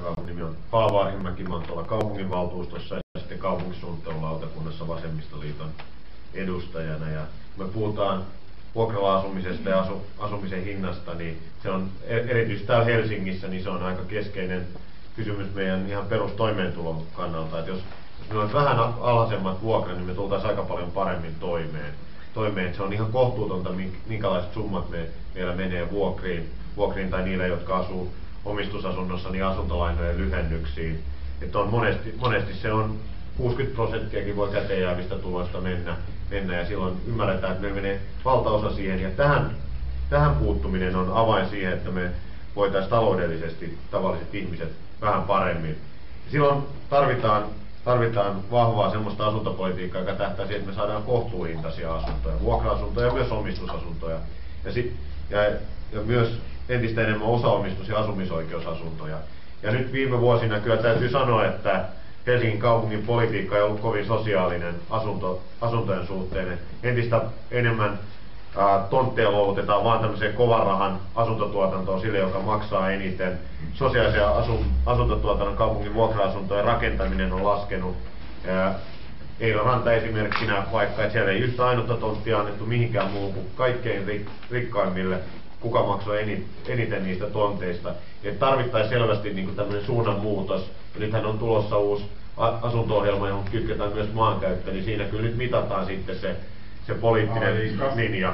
joka nimi on Paavo Arhimäki. Mä oon tuolla kaupunginvaltuustossa ja sitten kaupunkisuunnittelulautakunnassa Vasemmistoliiton edustajana. Ja me puhutaan vuokralla-asumisesta ja asumisen hinnasta, niin se on erityisesti täällä Helsingissä, niin se on aika keskeinen kysymys meidän ihan perustoimeentulon kannalta. Että jos meillä on vähän alhaisemmat vuokrat, niin me tultaisiin aika paljon paremmin toimeen. Se on ihan kohtuutonta, minkälaiset summat meillä menee vuokriin tai niille, jotka asuu omistusasunnossa, niin asuntolainojen lyhennyksiin. Että on monesti se on 60% voi käteen jäävistä tuloista mennä ja silloin ymmärretään, että meillä menee valtaosa siihen. Ja tähän puuttuminen on avain siihen, että me voitaisiin taloudellisesti tavalliset ihmiset vähän paremmin. Ja silloin tarvitaan vahvaa semmoista asuntopolitiikkaa, joka tähtää siihen, että me saadaan kohtuuhintaisia asuntoja, vuokra-asuntoja ja myös omistusasuntoja. Ja myös entistä enemmän osaomistus- ja asumisoikeusasuntoja. Ja nyt viime vuosina kyllä täytyy sanoa, että Helsingin kaupungin politiikka ei ollut kovin sosiaalinen asuntojen suhteen. Entistä enemmän tontteja luovutetaan vaan tämmöiseen kovan rahan asuntotuotantoon sille, joka maksaa eniten. Sosiaalisen asuntotuotannon kaupungin vuokra-asuntojen rakentaminen on laskenut. Eiloranta esimerkkinä vaikka, että siellä ei yhtä ainutta tonttia annettu mihinkään muuhun kuin kaikkein rikkaimmille, kuka maksoi eniten niistä tonteista. Ja tarvittaisiin selvästi niin kuin tämmöinen suunnanmuutos. Ja nythän on tulossa uusi asunto-ohjelma, johon kytketään myös maankäyttö, niin siinä kyllä nyt mitataan sitten se poliittinen linja.